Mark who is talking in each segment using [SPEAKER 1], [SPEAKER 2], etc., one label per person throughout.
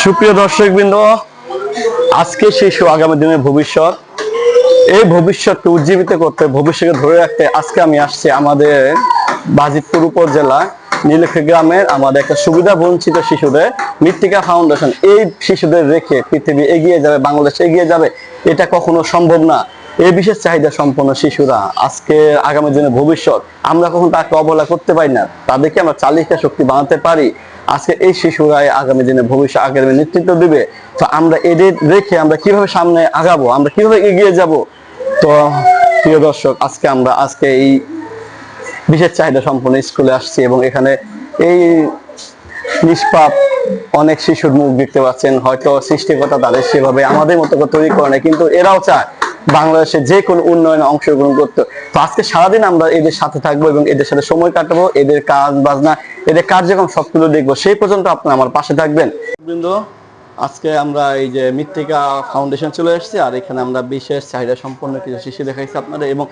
[SPEAKER 1] সুপ্রিয় দর্শকবৃন্দ, আজকে শিশু আগামী দিনের ভবিষ্যৎ। এই ভবিষ্যৎকে উজ্জীবিত করতে, ভবিষ্যৎকে ধরে রাখতে আজকে আমি আসছি আমাদের বাজিতপুর উপজেলা নীলক্ষী গ্রামের আমাদের একটা সুবিধা বঞ্চিত শিশুদের মৃত্তিকা ফাউন্ডেশন। এই শিশুদের রেখে পৃথিবী এগিয়ে যাবে, বাংলাদেশ এগিয়ে যাবে, এটা কখনো সম্ভব না। এই বিশেষ চাহিদা সম্পন্ন শিশুরা আজকে আগামী দিনের ভবিষ্যৎ। আমরা কখন তাকে অবহেলা করতে পারি না, তাদেরকে আমরা চালিকা শক্তি বানাতে পারি। আজকে এই শিশুরাই আগামী দিনে ভবিষ্যৎ আগামী নেতৃত্ব দিবে। তো আমরা এদের রেখে আমরা কিভাবে সামনে আগাবো, আমরা কিভাবে এগিয়ে যাব? তো প্রিয় দর্শক, আজকে এই বিশেষ চাহিদা সম্পন্ন স্কুলে আসছি এবং এখানে এই নিষ্পাপ অনেক শিশুর মুখ দেখতে পাচ্ছেন। হয়তো সৃষ্টিকর্তা তাদের সেভাবে আমাদের মতো করে তৈরি করে না, কিন্তু এরাও চায় বাংলাদেশে যে কোনো উন্নয়নে অংশগ্রহণ করতে। তো আজকে সারাদিন আমরা এদের সাথে থাকবো এবং এদের সাথে সময় কাটাবো, এদের কাজ বাজনা, এদের কার্যক্রম সবগুলো দেখবো। সেই পর্যন্ত আপনারা আমার পাশে থাকবেন। আজকে আমরা এই যে মৃত্তিকা ফাউন্ডেশন চলে এসেছি, আর এখানে আমরা বিশেষ চাহিদা সম্পন্ন কিছু শিশু দেখাইছি আপনাদের। এবং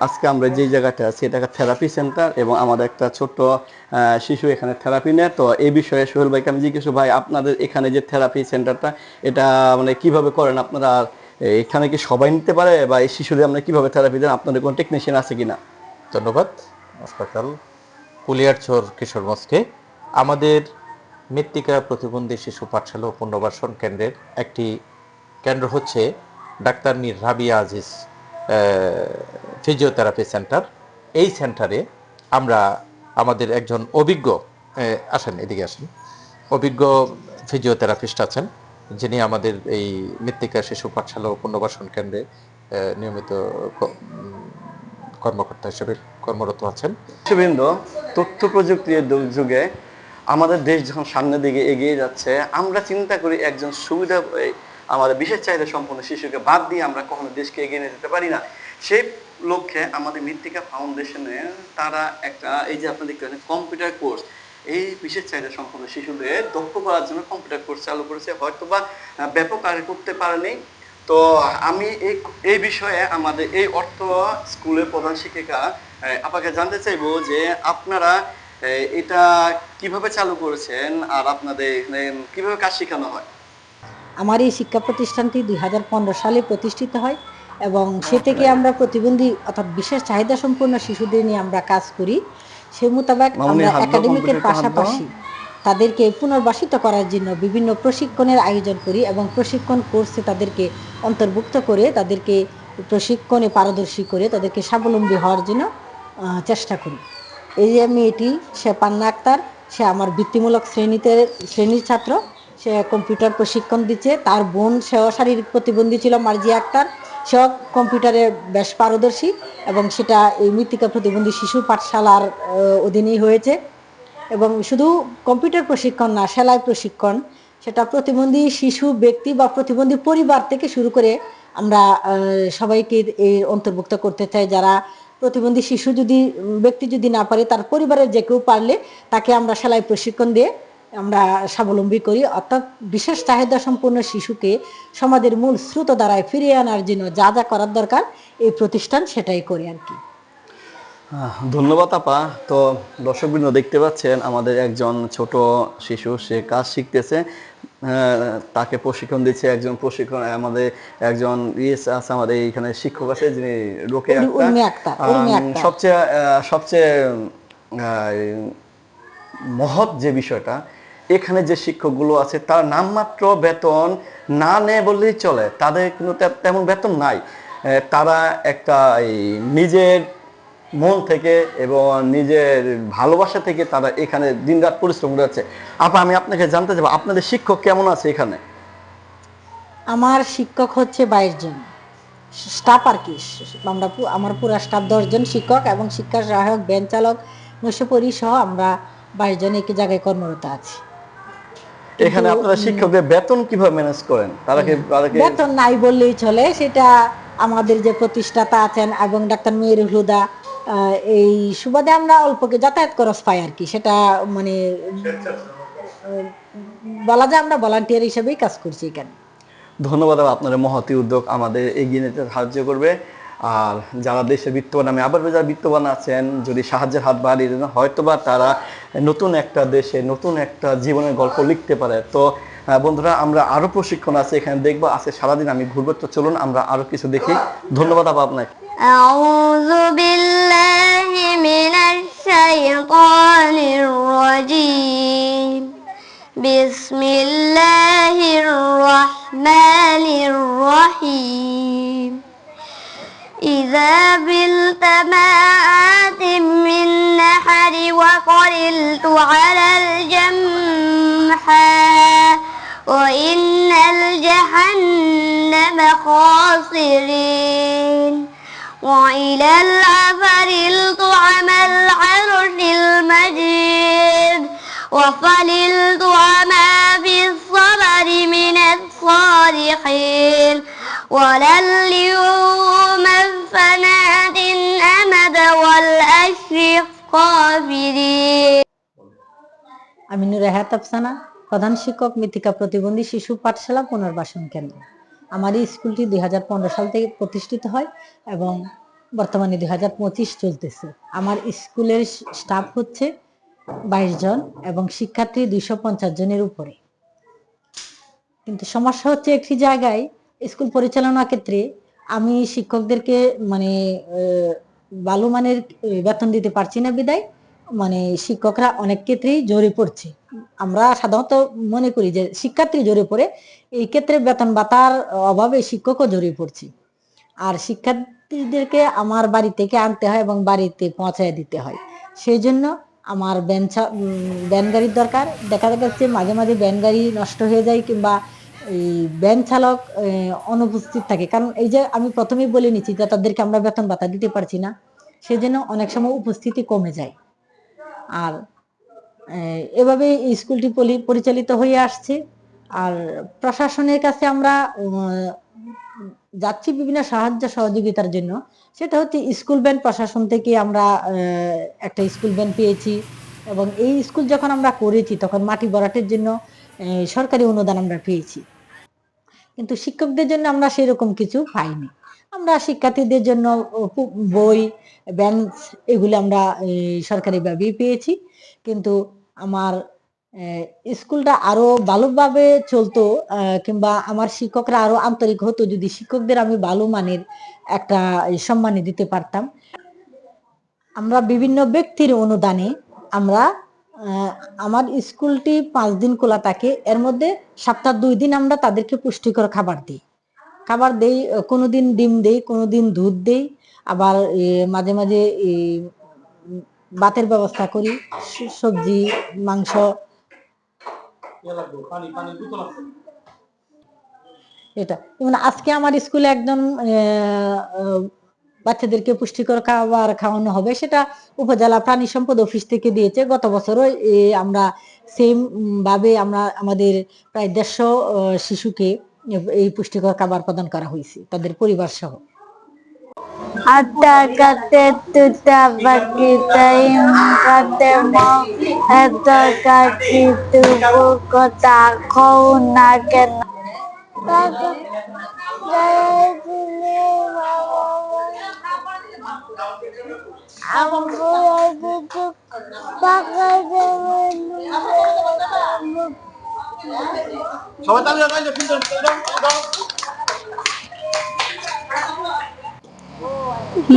[SPEAKER 1] আজকে আমরা যে জায়গাটা আছি এটা একটা থেরাপি সেন্টার এবং আমাদের একটা ছোট্ট শিশু এখানে থেরাপি নেয়। তো এই বিষয়ে সোহেল ভাইকে আমি জিজ্ঞেস, ভাই আপনাদের এখানে যে থেরাপি সেন্টারটা, এটা মানে কিভাবে করেন আপনারা? এখানে কি সবাই নিতে পারে, বা এই শিশুদের আমরা কিভাবে থেরাপি দেন? আপনাদের কোনো টেকনিশিয়ান আছে কিনা?
[SPEAKER 2] ধন্যবাদ। হাসপাতাল কুলিয়ারচর কিশোরগঞ্জকে আমাদের মৃত্তিকা প্রতিবন্ধী শিশু পাঠশালা ও পুনর্বাসন কেন্দ্রের একটি কেন্দ্র হচ্ছে doctor Mir Rabia Aziz physiotherapy centre. এই সেন্টারে আমরা আমাদের একজন অভিজ্ঞ এদিকে আসেন, অভিজ্ঞ ফিজিওথেরাপিস্ট আছেন, যিনি আমাদের এই মৃত্তিকা শিশু পাঠশালা ও পুনর্বাসন কেন্দ্রে নিয়মিত কর্মকর্তা হিসেবে কর্মরত আছেন।
[SPEAKER 1] বৃন্দ, তথ্য প্রযুক্তির যুগে আমাদের দেশ যখন সামনের দিকে এগিয়ে যাচ্ছে, আমরা চিন্তা করি একজন সুবিধা আমাদের বিশেষ চাহিদা সম্পন্ন শিশুকে বাদ দিয়ে আমরা কখনো দেশকে এগিয়ে নিয়ে যেতে পারি না। সেই লক্ষ্যে আমাদের মৃত্তিকা ফাউন্ডেশনে তারা একটা, এই যে আপনারা দেখতে পাচ্ছেন, কম্পিউটার কোর্স, এই বিশেষ চাহিদা সম্পন্ন শিশুদের দক্ষ করার জন্য কম্পিউটার কোর্স চালু করেছে। হয়তোবা ব্যাপক আকারে করতে পারেনি। তো আমি এই বিষয়ে আমাদের এই অর্থ স্কুলের প্রধান শিক্ষিকা আপনাকে জানতে চাইবো যে আপনারা এটা কিভাবে চালু করেছেন, আর আপনাদের এখানে কিভাবে কাজ শেখানো হয়?
[SPEAKER 3] আমার এই শিক্ষা প্রতিষ্ঠানটি 2015 সালে প্রতিষ্ঠিত হয় এবং সে থেকে আমরা প্রতিবন্ধী অর্থাৎ বিশেষ চাহিদা সম্পন্ন শিশুদের নিয়ে আমরা কাজ করি। সে মোতাবেক আমরা একাডেমিকের পাশাপাশি তাদেরকে পুনর্বাসিত করার জন্য বিভিন্ন প্রশিক্ষণের আয়োজন করি এবং প্রশিক্ষণ কোর্সে তাদেরকে অন্তর্ভুক্ত করে তাদেরকে প্রশিক্ষণে পারদর্শী করে তাদেরকে স্বাবলম্বী হওয়ার জন্য চেষ্টা করি। এই যে মেয়েটি, সে পান্না আক্তার, সে আমার বৃত্তিমূলক শ্রেণীর ছাত্র। সে কম্পিউটার প্রশিক্ষণ দিচ্ছে। তার বোন, সেও শারীরিক প্রতিবন্ধী ছিল, মার্জিয়া আক্তার, সেও কম্পিউটারে বেশ পারদর্শী এবং সেটা এই মৃত্তিকা প্রতিবন্ধী শিশু পাঠশালার অধীনেই হয়েছে। এবং শুধু কম্পিউটার প্রশিক্ষণ না, সেলাই প্রশিক্ষণ, সেটা প্রতিবন্ধী শিশু ব্যক্তি বা প্রতিবন্ধী পরিবার থেকে শুরু করে আমরা সবাইকে এর অন্তর্ভুক্ত করতে চাই। যারা প্রতিবন্ধী শিশু ব্যক্তি যদি না পারে, তার পরিবারের যে কেউ পারলে তাকে আমরা সেলাই প্রশিক্ষণ দিয়ে আমরা স্বাবলম্বী করি। অর্থাৎ বিশেষ চাহিদা সম্পন্ন শিশুকে সমাজের মূল স্রোতধারায় ফিরিয়ে আনার জন্য যা যা করার দরকার এই প্রতিষ্ঠান সেটাই করে আর কি।
[SPEAKER 1] ধন্যবাদ আপা। তো দর্শকবৃন্দ, দেখতে পাচ্ছেন আমাদের একজন ছোট শিশু, সে কাজ শিখতেছে, তাকে প্রশিক্ষণ দিচ্ছে একজন আমাদের একজন আছে, আমাদের এইখানে শিক্ষক আছে, যিনি রোকেয়া আক্তার। সবচেয়ে মহৎ যে বিষয়টা, এখানে যে শিক্ষকগুলো আছে তার নামমাত্র বেতন না নেয় বললেই চলে, তাদের কিন্তু তেমন বেতন নাই। তারা একটা নিজের মন থেকে এবং নিজের ভালোবাসা থেকে তারা এখানে দিনরাত পরিশ্রম করেছে। আপা, আমি আপনাকে জানতে চাইবো, আপনাদের শিক্ষক কেমন আছে এখানে?
[SPEAKER 3] আমার শিক্ষক হচ্ছে 22 জন স্টাফ আর কি। আমার পুরো স্টাফ 10 জন শিক্ষক এবং শিক্ষা সহায়ক, ভ্যান চালক, নৈশপরি সহ আমরা 22 জন একই জায়গায় কর্মরত আছি।
[SPEAKER 1] এখানে আপনারা শিক্ষকদের বেতন কিভাবে ম্যানেজ করেন?
[SPEAKER 3] বেতন নাই বললেই চলে। সেটা আমাদের যে প্রতিষ্ঠাতা আছেন এবং ডাক্তার মেহেরুল হুদা, এই সুবাদে আমরা অল্পকে যাতায়াত খরচ পাই আর কি। সেটা মানে বলা যায় আমরা ভলান্টিয়ার হিসেবেই কাজ করছি এখানে।
[SPEAKER 1] ধন্যবাদ। আপনার মহতি উদ্যোগ আমাদের এগিয়ে নিতে সাহায্য করবে। আর যারা দেশে বিত্তবান, আমি আবার যারা বিত্তবান আছেন, যদি সাহায্যের হাত বাড়িয়ে দেন, হয়তোবা তারা নতুন একটা দেশে নতুন একটা জীবনের গল্প লিখতে পারে। তো বন্ধুরা আমরা আরো প্রশিক্ষণ আছে এখানে দেখবো, আজকে সারাদিন আমি ঘুরবো, তো চলুন আমরা আরো কিছু দেখি। ধন্যবাদ আপা আপনাকে।
[SPEAKER 4] أعوذ بالله من الشيطان الرجيم بسم الله الرحمن الرحيم إذا بالتماعات من نحر وقرلت على الجمحى وإن الجحنم خاصرين وإلى العفر الطعم العرش المجيد وفللت وما في الصبر من الصالحين ولليوم الفناد أمد والأشرف قابلين
[SPEAKER 3] আমি নূরে হায়াত আফসানা, প্রধান শিক্ষক মৃত্তিকা প্রতিবন্ধী শিশু পাঠশালা পুনর্বাসন কেন্দ্র। আমার এই স্কুলটি 2015 সাল থেকে প্রতিষ্ঠিত হয় এবং বর্তমানে 2025 চলতেছে। আমার স্কুলের স্টাফ হচ্ছে 22 জন এবং শিক্ষার্থী 250 জনের উপরে। কিন্তু সমস্যা হচ্ছে একটি জায়গায় স্কুল পরিচালনা ক্ষেত্রে আমি শিক্ষকদেরকে মানে ভালো মানের বেতন দিতে পারছি না বিদায় মানে শিক্ষকরা অনেক ক্ষেত্রেই জড়ে পড়ছে। আমরা সাধারণত মনে করি যে শিক্ষার্থী জড়ে পড়ে, এই ক্ষেত্রে বেতন ভাতার অভাবে শিক্ষকও জড়িয়ে পড়ছে। আর শিক্ষার্থীদেরকে আমার বাড়ি থেকে আনতে হয় এবং বাড়িতে পৌঁছায় দিতে হয়। সেই জন্য আমার ভ্যান গাড়ির দরকার। দেখা যাচ্ছে মাঝে মাঝে ভ্যান গাড়ি নষ্ট হয়ে যায় কিংবা এই ভ্যান চালক অনুপস্থিত থাকে, কারণ এই যে আমি প্রথমেই বলে নিচ্ছি যে তাদেরকে আমরা বেতন ভাতা দিতে পারছি না, সেজন্য অনেক সময় উপস্থিতি কমে যায়। আর এভাবে স্কুলটি পরিচালিত হয়ে আসছে। আর প্রশাসনের কাছে আমরা যাচ্ছি বিভিন্ন সাহায্য সহযোগিতার জন্য। সেটা হচ্ছে স্কুল ব্যান্ড প্রশাসন থেকে আমরা একটা স্কুল ব্যান্ড পেয়েছি এবং এই স্কুল যখন আমরা করেছি তখন মাটি ভরাটের জন্য সরকারি অনুদান আমরা পেয়েছি, কিন্তু শিক্ষকদের জন্য আমরা সেরকম কিছু পাইনি। আমরা শিক্ষার্থীদের জন্য বই, বেঞ্চ এগুলো আমরা সরকারিভাবেই পেয়েছি। কিন্তু আমার স্কুলটা আরো ভালোভাবে চলতো কিংবা আমার শিক্ষকরা আরো আন্তরিক হতো যদি শিক্ষকদের আমি ভালো মানের একটা সম্মানী দিতে পারতাম। আমরা বিভিন্ন ব্যক্তির অনুদানে আমরা আমার স্কুলটি 5 দিন খোলা থাকে, এর মধ্যে সপ্তাহে 2 দিন আমরা তাদেরকে পুষ্টিকর খাবার দেই। কোনোদিন ডিম দেই, কোনোদিন দুধ দেই, আবার মাঝে মাঝে ভাতের ব্যবস্থা করি, সবজি, মাংস। এটা যেমন আজকে আমার স্কুলে একজন বাচ্চাদেরকে পুষ্টিকর খাবার খাওয়ানো হবে, সেটা উপজেলা প্রাণী সম্পদ অফিস থেকে দিয়েছে। গত বছরও আমরা সেম ভাবে আমরা আমাদের প্রায় 150 শিশুকে এই পুষ্টিকর খাবার প্রদান করা হয়েছে তাদের পরিবার সহ।
[SPEAKER 4] Ada kate tuta bagi taim kate mau ada kaki tubuh kota kau naken.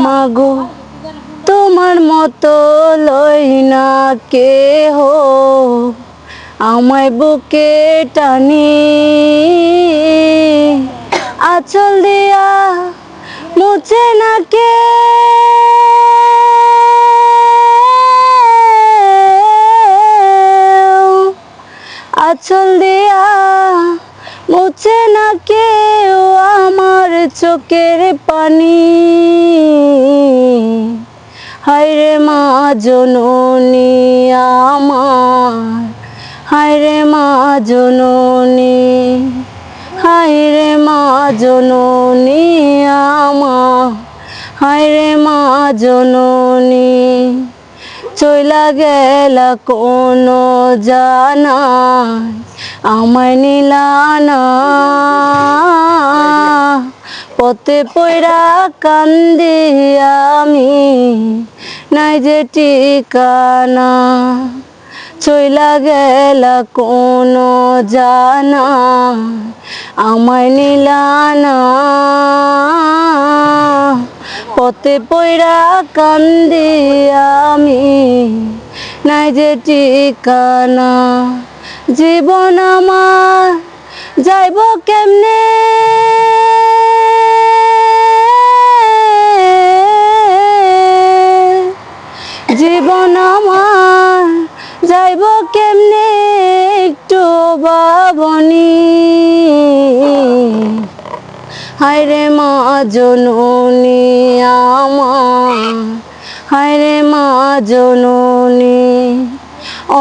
[SPEAKER 4] মাগো তোমার মতো লই না কেহ আমায় বুকে টানি, আঁচল দিয়া মুছে না কে আঁচল দিয়া মুছে না কেউ আমার চোখের পানি। হায়রে মা জননী আমার, হায়রে মা জননী, হায়রে মা জননী আমার, হায়রে মা জননী। চইলা গেলা কোনো জানাই আমায় নিলা না, পথে পয়রা কান্দি আমি নাই যে ঠিকানা। চইলা গেলা কোনো জানা আমায় নিলানা পথে পইরা কান্দি আমি নাই যে ঠিকানা জীবন আমার যাইব কেমনে জীবন আমার যাইব কেমনে একটু ভাবনি হায়রে মা জননী আমার হায়রে মা জননী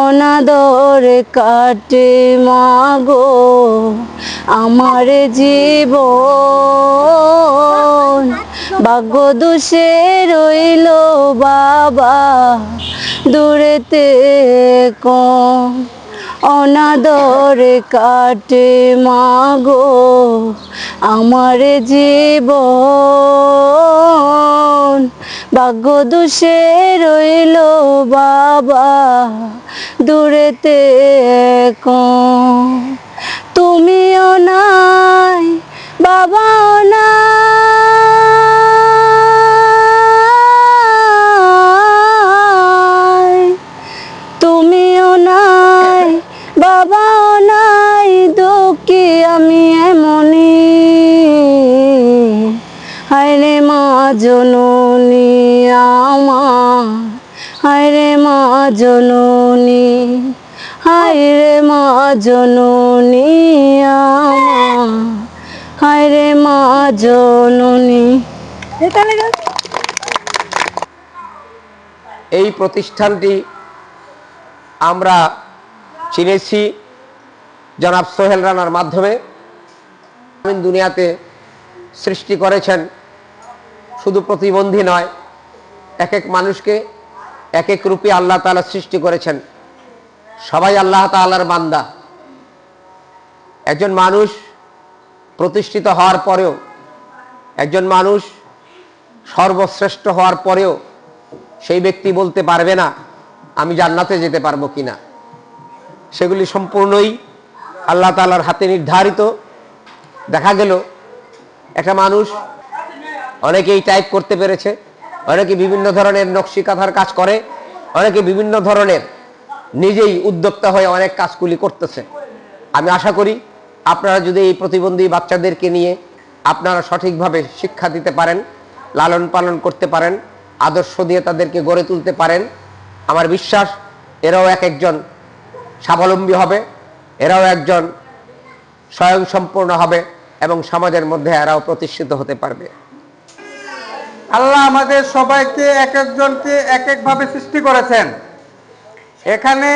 [SPEAKER 4] অনাদরে কাটে মাগো আমার জীবন ভাগ্য দোষে রইল বাবা দূরেতে কম অনাদরে কাটে মাগো আমার জীবন ভাগ্য দোষে রইল বাবা দূরেতে কম তুমিও নাই বাবাও নাই তুমিও নাই বাবাও নাই দুঃখী আমি এমনি হায়রে মা জননী আমার হায়রে মা জননী হায়রে মা জননী আমার হায়রে মা জননী।
[SPEAKER 5] এই প্রতিষ্ঠানটি আমরা চিনেছি জনাব সোহেল রানার মাধ্যমে। দুনিয়াতে সৃষ্টি করেছেন শুধু প্রতিবন্ধী নয়, এক এক মানুষকে এক এক রূপে আল্লাহ তাআলা সৃষ্টি করেছেন। সবাই আল্লাহ তাআলার বান্দা। একজন মানুষ প্রতিষ্ঠিত হওয়ার পরেও, একজন মানুষ সর্বশ্রেষ্ঠ হওয়ার পরেও সেই ব্যক্তি বলতে পারবে না আমি জান্নাতে যেতে পারবো কিনা। সেগুলি সম্পূর্ণই আল্লাহ তাআলার হাতে নির্ধারিত। দেখা গেল একটা মানুষ অনেকেই টাইপ করতে পেরেছে, অনেকে বিভিন্ন ধরনের নকশি কাঁথার কাজ করে, অনেকে বিভিন্ন ধরনের নিজেই উদ্যোক্তা হয়ে অনেক কাজগুলি করতেছে। আমি আশা করি আপনারা যদি এই প্রতিবন্ধী বাচ্চাদেরকে নিয়ে আপনারা সঠিকভাবে শিক্ষা দিতে পারেন, লালন পালন করতে পারেন, আদর্শ দিয়ে তাদেরকে গড়ে তুলতে পারেন, আমার বিশ্বাস এরাও এক একজন স্বাবলম্বী হবে, এরাও একজন স্বয়ংসম্পূর্ণ হবে এবং সমাজের মধ্যে এরাও প্রতিষ্ঠিত হতে পারবে।
[SPEAKER 6] আল্লাহ আমাদের সবাইকে এক একজনকে এক একভাবে সৃষ্টি করেছেন। এখানে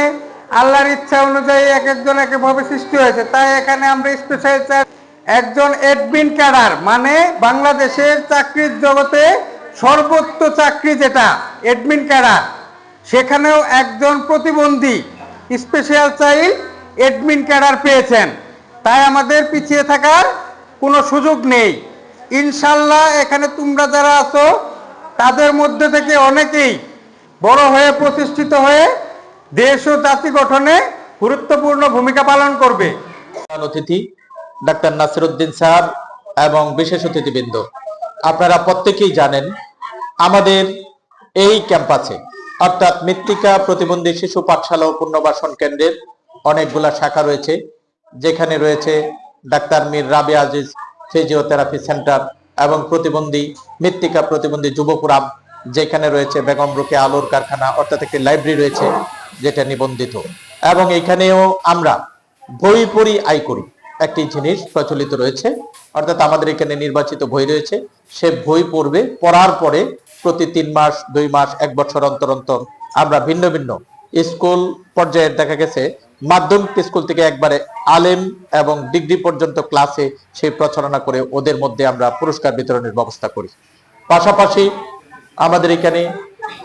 [SPEAKER 6] আল্লাহর ইচ্ছা অনুযায়ী এক একজন এক একভাবে সৃষ্টি হয়েছে। তাই এখানে আমরা স্পেশাল একজন অ্যাডমিন ক্যাডার, মানে বাংলাদেশের চাকরির জগতে সর্বোচ্চ চাকরি যেটা অ্যাডমিন ক্যাডার, সেখানেও একজন প্রতিবন্ধী স্পেশাল চাইল্ড অ্যাডমিন ক্যাডার পেয়েছেন। তাই আমাদের পিছিয়ে থাকার কোনো সুযোগ নেই। ইনশাল্লাহ এখানে তোমরা যারা আছো তাদের মধ্যে থেকে অনেকেই বড় হয়ে প্রতিষ্ঠিত হয়ে দেশ ও জাতি গঠনে গুরুত্বপূর্ণ ভূমিকা পালন করবে।
[SPEAKER 2] অতিথি ডাক্তার নাসিরউদ্দিন স্যার এবং বিশেষ অতিথিবৃন্দ, আপনারা প্রত্যেকেই জানেন আমাদের এই ক্যাম্পাসে অর্থাৎ মৃত্তিকা প্রতিবন্ধী শিশু পাঠশালা ও পুনর্বাসন কেন্দ্রের অনেকগুলা শাখা রয়েছে, যেখানে রয়েছে doctor Mir Rabia Aziz physiotherapy centre এবং প্রতিবন্ধী মৃত্তিকা প্রতিবন্ধী যুবপুরাম, যেখানে রয়েছে বেগম রোকেয়া আলোর কারখানা, অর্থাৎ একটি লাইব্রেরি রয়েছে যেটা নিবন্ধিত। এবং এখানেও আমরা বই পড়ি আয় করি একটি জিনিস প্রচলিত রয়েছে, অর্থাৎ আমাদের এখানে নির্বাচিত বই রয়েছে, সে বই পড়বে, পড়ার পরে প্রতি 3 মাস 2 মাস 1 বছর অন্তর অন্তর আমরা ভিন্ন ভিন্ন স্কুল পর্যায়ে দেখা গেছে মাধ্যমিক স্কুল থেকে একবারে আলেম এবং ডিগ্রি পর্যন্ত ক্লাসে সেই প্রচারণা করে ওদের মধ্যে আমরা পুরস্কার বিতরণের ব্যবস্থা করি। পাশাপাশি আমাদের এখানে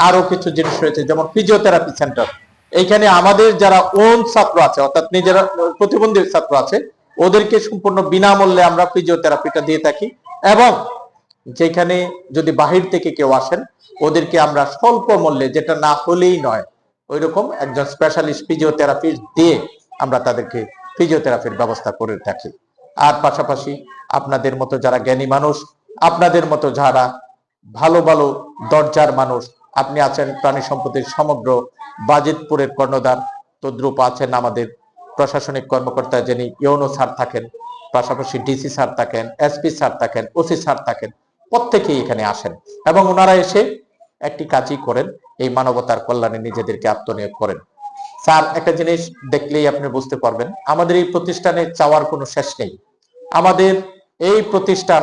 [SPEAKER 2] আরো কিছু জিনিস রয়েছে, যেমন ফিজিওথেরাপি সেন্টার। এইখানে আমাদের যারা ওন ছাত্র আছে, অর্থাৎ নিজেরা প্রতিবন্ধী ছাত্র আছে, ওদেরকে সম্পূর্ণ বিনামূল্যে আমরা ফিজিওথেরাপিটা দিয়ে থাকি। এবং যেখানে যদি বাহির থেকে কেউ আসেন ওদেরকে আমরা স্বল্প মূল্যে, যেটা না হলেই নয়, ওই রকম একজন স্পেশালিস্ট ফিজিওথেরাপিস্ট দিয়ে আমরা তাদেরকে ফিজিওথেরাপির ব্যবস্থা করে থাকি। আর পাশাপাশি আপনাদের মতো যারা জ্ঞানী মানুষ, আপনাদের মতো যারা ভালো ভালো দরজার মানুষ, আপনি আছেন প্রাণী সম্পদের সমগ্র বাজিতপুরের কর্ণধার, তদ্রূপ আছেন আমাদের প্রশাসনিক কর্মকর্তা যিনি ইউনো স্যার থাকেন, পাশাপাশি ডিসি স্যার থাকেন, এসপি স্যার থাকেন, ওসি স্যার থাকেন, প্রত্যেকেই এখানে আসেন এবং ওনারা এসে একটি কাজই করেন, এই মানবতার কল্যাণে নিজেদেরকে আত্মনিয়োগ করেন। স্যার, একটা জিনিস দেখলেই আপনি বুঝতে পারবেন, আমাদের এই প্রতিষ্ঠানে চাওয়ার কোনো শেষ নেই। আমাদের এই প্রতিষ্ঠান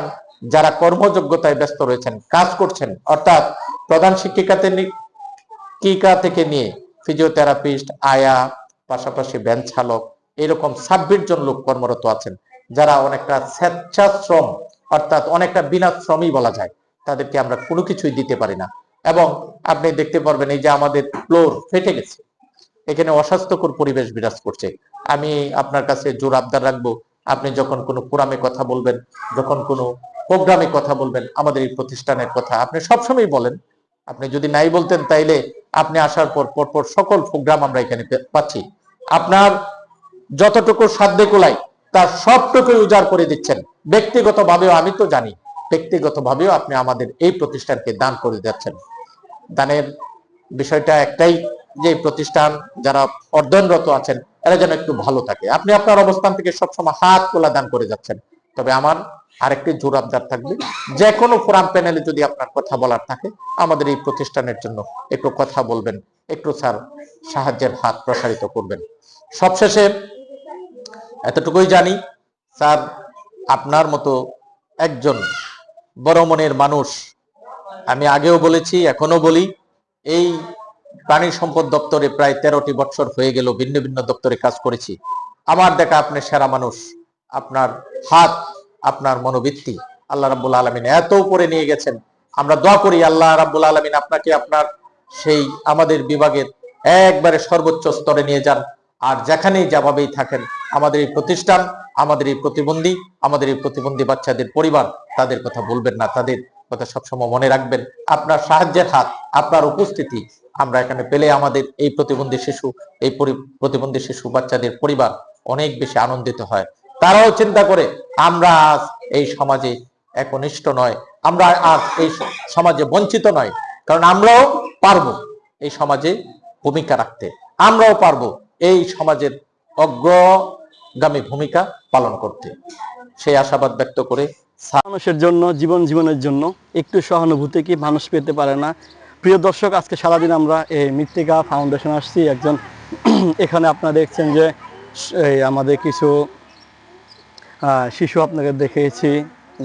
[SPEAKER 2] যারা কর্মযোগ্যতায় ব্যস্ত রয়েছেন, কাজ করছেন, অর্থাৎ প্রধান শিক্ষিকা থেকে নিয়ে ফিজিওথেরাপিস্ট, আয়া, পাশাপাশি ভ্যান চালক, এরকম 26 জন লোক কর্মরত আছেন যারা অনেকটা স্বেচ্ছাশ্রম, অর্থাৎ অনেকটা বিনা শ্রমই বলা যায়, তাদেরকে আমরা কোনো কিছুই দিতে পারি না। এবং আপনি দেখতে পারবেন এই যে আমাদের ফ্লোর ফেটে গেছে, এখানে অস্বাস্থ্যকর পরিবেশ বিরাজ করছে। আমি আপনার কাছে জোর আবদার রাখবো, আপনি যখন কোনো ফোরামে কথা বলবেন, যখন কোনো প্রোগ্রামে কথা বলবেন, আমাদের এই প্রতিষ্ঠানের কথা আপনি সবসময় বলেন। আপনি যদি নাই বলতেন তাইলে আপনি আসার পর পরপর সকল প্রোগ্রাম আমরা এখানে পাচ্ছি, আপনার যতটুকু সাধ্যে কোলাই তার সবটুকুই উজাড় করে দিচ্ছেন। ব্যক্তিগতভাবেও আমি তো জানি, ব্যক্তিগতভাবেও আপনি আমাদের এই প্রতিষ্ঠানকে দান করে যাচ্ছেন। দানের বিষয়টা একটাই, যে প্রতিষ্ঠান যারা অধ্যয়নরত আছেন এরা যেন একটু ভালো থাকে। আপনি আপনার অবস্থান থেকে সবসময় হাত খোলা দান করে যাচ্ছেন। তবে আমার আরেকটি জোর আবদার থাকবে, যে কোনো ফোরাম প্যানেলে যদি আপনার কথা বলার থাকে আমাদের এই প্রতিষ্ঠানের জন্য একটু কথা বলবেন, একটু স্যার সাহায্যের হাত প্রসারিত করবেন। সবশেষে এতটুকুই জানি, স্যার আপনার মতো একজন বড় মনের মানুষ, আমি আগেও বলেছি এখনো বলি, এই প্রাণী সম্পদ দপ্তরে প্রায় 13টি বছর হয়ে গেল, ভিন্ন ভিন্ন দপ্তরে কাজ করেছি। আমার দেখা আপনি সেরা মানুষ, আপনার হাত, আপনার মনোবৃত্তি আল্লাহ রাব্বুল আলামিন এত উপরে নিয়ে গেছেন। আমরা দোয়া করি আল্লাহ রাব্বুল আলামিন আপনাকে আপনার সেই আমাদের বিভাগের একবারে সর্বোচ্চ স্তরে নিয়ে যান। আর যেখানেই যাভাবেই থাকেন, আমাদের এই প্রতিষ্ঠান, আমাদের এই প্রতিবন্ধী বাচ্চাদের পরিবার, তাদের কথা বলবেন না, তাদের কথা সবসময় মনে রাখবেন। আপনার সাহায্যের হাত, আপনার উপস্থিতি আমরা এখানে পেলে আমাদের এই প্রতিবন্ধী শিশু বাচ্চাদের পরিবার অনেক বেশি আনন্দিত হয়। তারাও চিন্তা করে আমরা আজ এই সমাজে একনিষ্ঠ নয়, আমরা আজ এই সমাজে বঞ্চিত নয়, কারণ আমরাও পারবো এই সমাজে ভূমিকা রাখতে, আমরাও পারবো এই সমাজের অগ্রগামী ভূমিকা পালন করতে। সেই আশাবাদ ব্যক্ত করে
[SPEAKER 1] মানুষের জন্য, জীবনের জন্য একটু সহানুভূতি কি মানুষ পেতে পারে না? প্রিয় দর্শক, আজকে সারাদিন আমরা এই মৃত্তিকা ফাউন্ডেশন আসছি। একজন এখানে আপনারা দেখছেন যে আমাদের কিছু শিশু আপনাকে দেখেছি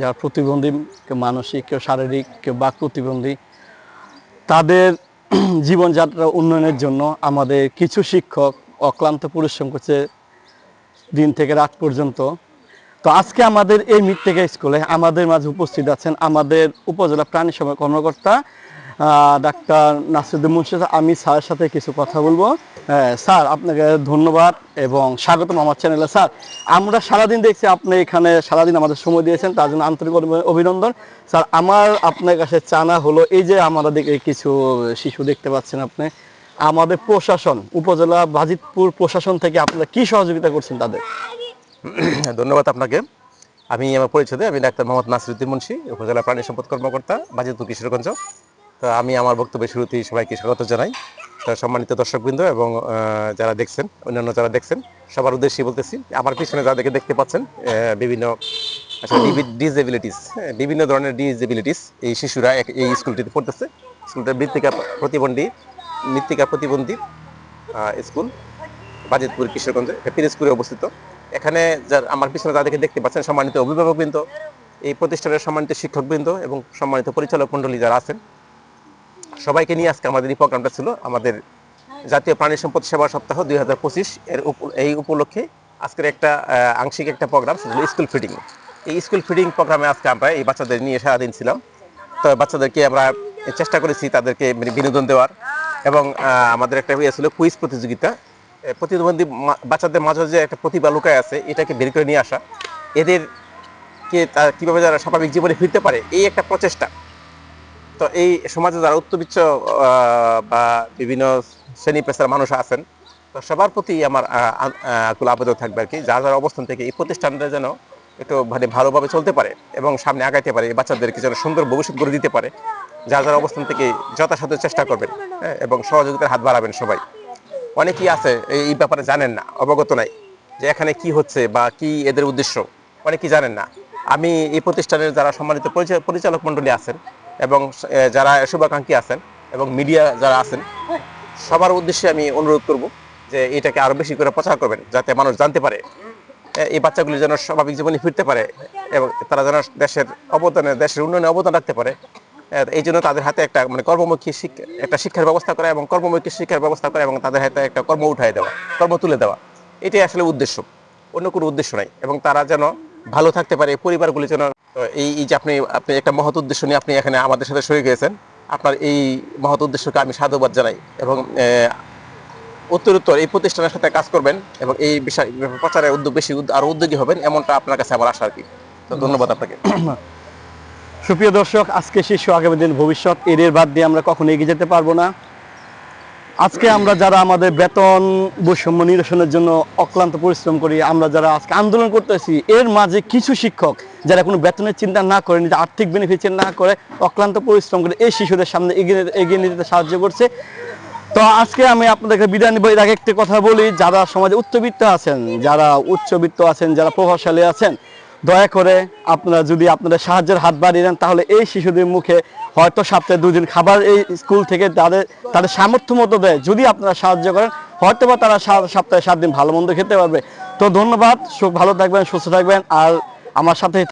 [SPEAKER 1] যারা প্রতিবন্ধী, কেউ মানসিক, কেউ শারীরিক, কেউ বাক প্রতিবন্ধী। তাদের জীবনযাত্রা উন্নয়নের জন্য আমাদের কিছু শিক্ষক অক্লান্ত পরিশ্রম করছে দিন থেকে রাত পর্যন্ত। তো আজকে আমাদের এই মৃত্তিকা স্কুলে আমাদের মাঝে উপস্থিত আছেন আমাদের উপজেলা প্রাণী সম্পদ কর্মকর্তা ডাক্তার নাসিরুদ্দিন মুন্সি। আমি স্যারের সাথে কিছু কথা বলবো। স্যার, আপনাকে ধন্যবাদ এবং স্বাগতম আমার চ্যানেলে। স্যার, আমরা সারাদিন দেখছি আপনি এখানে সারাদিন আমাদের সময় দিয়েছেন, তার জন্য আন্তরিক অভিনন্দন। স্যার, আমার আপনার কাছে জানা হলো, এই যে আমাদের দিকে কিছু শিশু দেখতে পাচ্ছেন আপনি, আমাদের প্রশাসন, উপজেলা বাজিতপুর প্রশাসন থেকে আপনারা কি সহযোগিতা করছেন তাদের?
[SPEAKER 7] ধন্যবাদ আপনাকে। আমি আমার পরিচয়, আমি ডাক্তার মোহাম্মদ নাসিরুদ্দিন মুন্সি, উপজেলা প্রাণী সম্পদ কর্মকর্তা, বাজিতপুর কিশোরগঞ্জ। তো আমি আমার বক্তব্যের শুরুতেই সবাইকে স্বাগত জানাই। তো সম্মানিত দর্শকবৃন্দ এবং যারা দেখছেন, অন্যান্য যারা দেখছেন, সবার উদ্দেশ্যে বলতেছি, আমার পিছনে যাদেরকে দেখতে পাচ্ছেন বিভিন্ন ডিসএবিলিটিস, বিভিন্ন ধরনের ডিসএবিলিটিস এই শিশুরা এই স্কুলটিতে পড়তেছে। স্কুলটা মৃত্তিকা প্রতিবন্ধী স্কুল, বাজিতপুর কিশোরগঞ্জে হ্যাপি স্কুলে অবস্থিত। এখানে আমার পিছনে যাদেরকে দেখতে পাচ্ছেন সম্মানিত অভিভাবকবৃন্দ, এই প্রতিষ্ঠানের সম্মানিত শিক্ষকবৃন্দ এবং সম্মানিত পরিচালক মণ্ডলী যারা আছেন, সবাইকে নিয়ে আজকে আমাদের এই প্রোগ্রামটা ছিল। আমাদের জাতীয় প্রাণী সম্পদ সেবা সপ্তাহ 2025 এই উপলক্ষে আজকের একটা আংশিক একটা প্রোগ্রাম ছিল স্কুল ফিডিং। এই স্কুল ফিডিং প্রোগ্রামে আজকে আমরা এই বাচ্চাদের নিয়ে সারাদিন ছিলাম। তো বাচ্চাদেরকে আমরা চেষ্টা করেছি তাদেরকে বিনোদন দেওয়ার, এবং আমাদের একটা ছিল কুইজ প্রতিযোগিতা। প্রতিবন্ধী বাচ্চাদের মাঝে যে একটা প্রতিভা লুকায় আছে, এটাকে বের করে নিয়ে আসা, এদেরকে কিভাবে যারা স্বাভাবিক জীবনে ফিরতে পারে, এই একটা প্রচেষ্টা। তো এই সমাজে যারা উচ্চবিত্ত বা বিভিন্ন শ্রেণী পেশার মানুষ আছেন, তো সবার প্রতি আমার আকুল আবেদন থাকবে আর কি, যার যার অবস্থান থেকে এই প্রতিষ্ঠানটা যেন একটু মানে ভালোভাবে চলতে পারে এবং সামনে আগাইতে পারে, এই বাচ্চাদেরকে যেন সুন্দর ভবিষ্যৎ গড়ে দিতে পারে, যার যার অবস্থান থেকে যথাসাধ্য চেষ্টা করবেন, হ্যাঁ, এবং সহযোগিতার হাত বাড়াবেন সবাই। অনেকেই আছে এই ব্যাপারে জানেন না, অবগত নাই যে এখানে কি হচ্ছে বা কি এদের উদ্দেশ্য, অনেকেই জানেন না। আমি এই প্রতিষ্ঠানের যারা সম্মানিত পরিচালক মণ্ডলী আছেন এবং যারা শুভাকাঙ্ক্ষী আছেন এবং মিডিয়া যারা আছেন, সবার উদ্দেশ্যে আমি অনুরোধ করব যে এটাকে আরো বেশি করে প্রচার করবেন, যাতে মানুষ জানতে পারে এই বাচ্চাগুলি যেন স্বাভাবিক জীবনে ফিরতে পারে এবং তারা যেন দেশের উন্নয়নে অবদান রাখতে পারে। এই জন্য তাদের হাতে একটা মানে কর্মমুখী একটা শিক্ষার ব্যবস্থা করা এবং কর্মমুখী শিক্ষার ব্যবস্থা করা এবং তাদের হাতে একটা কর্ম উঠায় দেওয়া, কর্ম তুলে দেওয়া, এটাই আসলে উদ্দেশ্য, অন্য কোনো উদ্দেশ্য নাই। এবং তারা যেন ভালো থাকতে পারে, পরিবারগুলি যেন এই যে আপনি একটা মহৎ উদ্দেশ্য নিয়ে আপনি এখানে আমাদের সাথে শরীক হয়েছেন, আপনার এই মহৎ উদ্দেশ্যকে আমি সাধুবাদ জানাই এবং উত্তরোত্তর এই প্রতিষ্ঠানের সাথে কাজ করবেন এবং এই বিষয় প্রচারের উদ্যোগ বেশি আরো উদ্যোগী হবেন, এমনটা আপনার কাছে আমার আশা আর কি। তো ধন্যবাদ আপনাকে।
[SPEAKER 1] সুপ্রিয় দর্শক, আজকে শিশু আগামী দিন ভবিষ্যৎ, এর বাদ দিয়ে আমরা কখনো এগিয়ে যেতে পারবো না। আজকে আমরা যারা আমাদের বেতন বৈষম্য নিরসনের জন্য অক্লান্ত পরিশ্রম করি, আমরা যারা আজকে আন্দোলন করতেছি, এর মাঝে কিছু শিক্ষক যারা কোনো বেতনের চিন্তা না করে, নিজে আর্থিক বেনিফিট না করে অক্লান্ত পরিশ্রম করে এই শিশুদের সামনে এগিয়ে নিতে সাহায্য করছে। তো আজকে আমি আপনাদেরকে বিদায় নিব। এর আগে একটি কথা বলি, যারা সমাজে উচ্চবিত্ত আছেন, যারা প্রভাবশালী আছেন, দয়া করে আপনারা যদি আপনাদের সাহায্যের হাত বাড়িয়ে দেন, তাহলে এই শিশুদের মুখে হয়তো সপ্তাহে 2 দিন খাবার এই স্কুল থেকে তাদের সামর্থ্য মতো দেয়। যদি আপনারা সাহায্য করেন, হয়তো বা তারা সপ্তাহে 7 দিন ভালো মন্দ খেতে পারবে। তো ধন্যবাদ, ভালো থাকবেন, সুস্থ থাকবেন, আর আমার সাথে